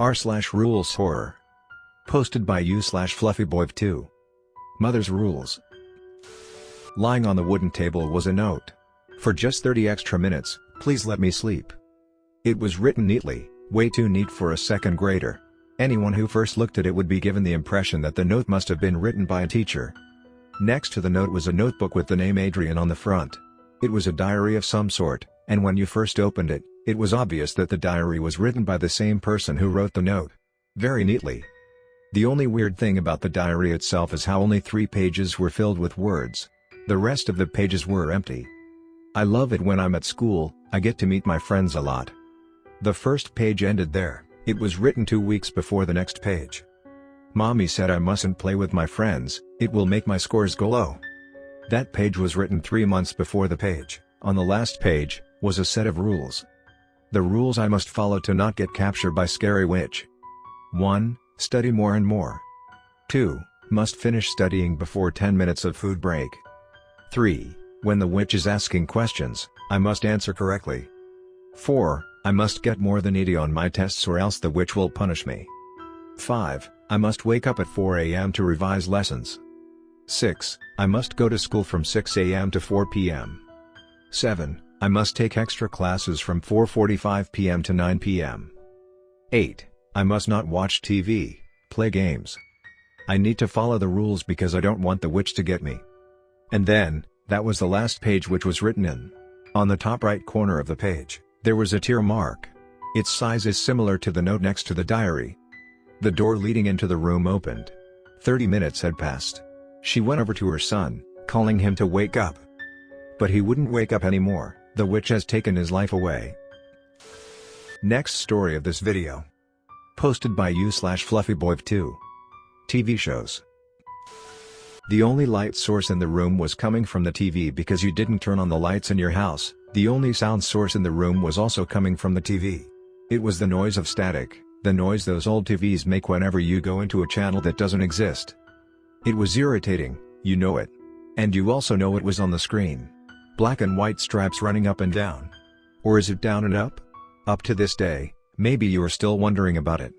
r/rules horror. Posted by u/fluffyboy2. Mother's rules. Lying on the wooden table was a note. For just 30 extra minutes, please let me sleep. It was written neatly, way too neat for a second grader. Anyone who first looked at it would be given the impression that the note must have been written by a teacher. Next to the note was a notebook with the name Adrian on the front. It was a diary of some sort, and when you first opened it, it was obvious that the diary was written by the same person who wrote the note. Very neatly. The only weird thing about the diary itself is how only 3 pages were filled with words. The rest of the pages were empty. I love it when I'm at school, I get to meet my friends a lot. The first page ended there. It was written 2 weeks before the next page. Mommy said I mustn't play with my friends, it will make my scores go low. That page was written 3 months before the page. On the last page, was a set of rules. The rules I must follow to not get captured by scary witch. 1. Study more and more. 2. Must finish studying before 10 minutes of food break. 3. When the witch is asking questions, I must answer correctly. 4. I must get more than 80 on my tests or else the witch will punish me. 5. I must wake up at 4 a.m. to revise lessons. 6. I must go to school from 6 a.m. to 4 p.m. 7. I must take extra classes from 4:45 p.m. to 9 p.m. 8. I must not watch TV, play games. I need to follow the rules because I don't want the witch to get me. And then, that was the last page which was written in. On the top right corner of the page, there was a tear mark. Its size is similar to the note next to the diary. The door leading into the room opened. 30 minutes had passed. She went over to her son, calling him to wake up. But he wouldn't wake up anymore, the witch has taken his life away. Next story of this video. Posted by u/fluffyboy2. TV shows. The only light source in the room was coming from the TV because you didn't turn on the lights in your house. The only sound source in the room was also coming from the TV. It was the noise of static, the noise those old TVs make whenever you go into a channel that doesn't exist. It was irritating, you know it. And you also know it was on the screen. Black and white stripes running up and down. Or is it down and up? Up to this day, maybe you are still wondering about it.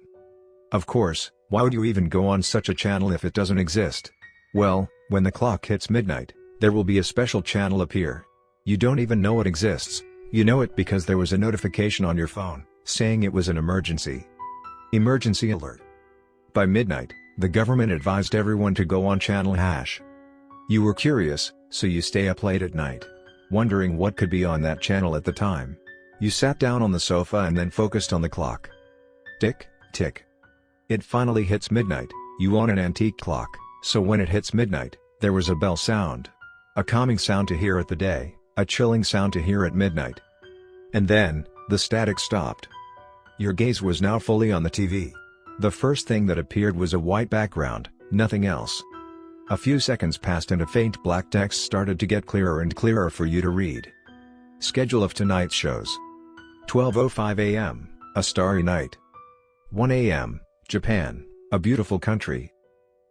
Of course, why would you even go on such a channel if it doesn't exist? Well, when the clock hits midnight, there will be a special channel appear. You don't even know it exists, you know it because there was a notification on your phone, saying it was an emergency. Emergency alert. By midnight, the government advised everyone to go on channel #. You were curious, so you stay up late at night, wondering what could be on that channel at the time. You sat down on the sofa and then focused on the clock. Tick, tick. It finally hits midnight. You own an antique clock, so when it hits midnight, there was a bell sound. A calming sound to hear at the day, a chilling sound to hear at midnight. And then, the static stopped. Your gaze was now fully on the TV. The first thing that appeared was a white background, nothing else. A few seconds passed and a faint black text started to get clearer and clearer for you to read. Schedule of tonight's shows. 12:05 a.m., A Starry Night. 1 a.m., Japan, a beautiful country.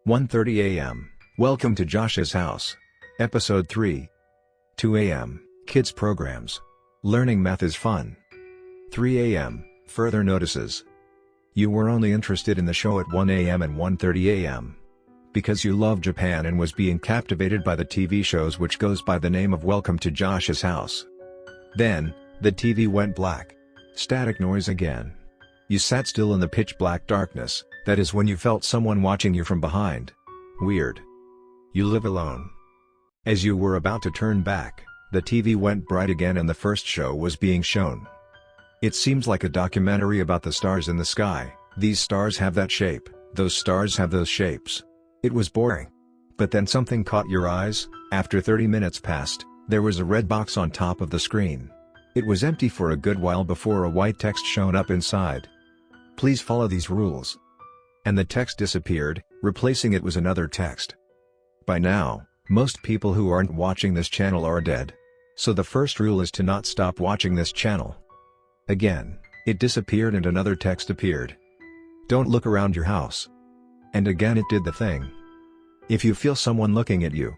1:30 a.m., Welcome to Josh's House. Episode 3. 2 a.m., Kids Programs. Learning Math is Fun. 3 a.m., Further Notices. You were only interested in the show at 1 a.m. and 1:30 a.m. because you love Japan and was being captivated by the TV shows which goes by the name of Welcome to Josh's House. Then, the TV went black. Static noise again. You sat still in the pitch black darkness, that is when you felt someone watching you from behind. Weird. You live alone. As you were about to turn back, the TV went bright again and the first show was being shown. It seems like a documentary about the stars in the sky. These stars have that shape, those stars have those shapes. It was boring. But then something caught your eyes. After 30 minutes passed, there was a red box on top of the screen. It was empty for a good while before a white text showed up inside. Please follow these rules. And the text disappeared, replacing it was another text. By now, most people who aren't watching this channel are dead. So the first rule is to not stop watching this channel. Again, it disappeared and another text appeared. Don't look around your house. And again it did the thing. If you feel someone looking at you,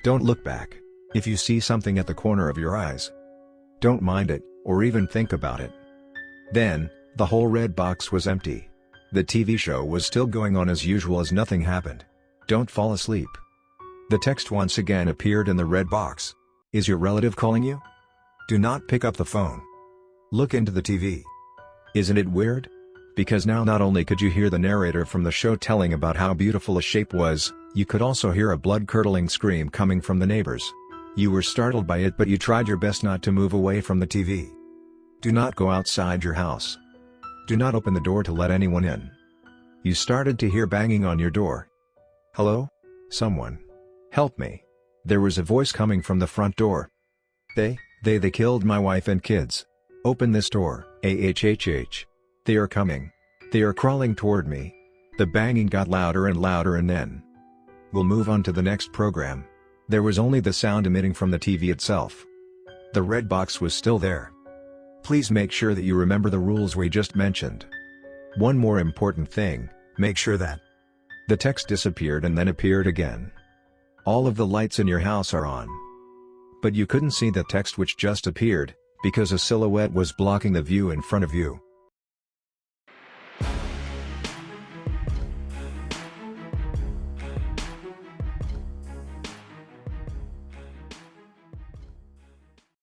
don't look back. If you see something at the corner of your eyes, don't mind it, or even think about it. Then, the whole red box was empty. The TV show was still going on as usual as nothing happened. Don't fall asleep. The text once again appeared in the red box. Is your relative calling you? Do not pick up the phone. Look into the TV. Isn't it weird? Because now not only could you hear the narrator from the show telling about how beautiful a shape was, you could also hear a blood-curdling scream coming from the neighbors. You were startled by it, but you tried your best not to move away from the TV. Do not go outside your house. Do not open the door to let anyone in. You started to hear banging on your door. Hello? Someone. Help me. There was a voice coming from the front door. They killed my wife and kids. Open this door, ahhh. They are coming. They are crawling toward me. The banging got louder and louder, and then... We'll move on to the next program. There was only the sound emitting from the TV itself. The red box was still there. Please make sure that you remember the rules we just mentioned. One more important thing, make sure that the text disappeared and then appeared again. All of the lights in your house are on. But you couldn't see the text which just appeared, because a silhouette was blocking the view in front of you.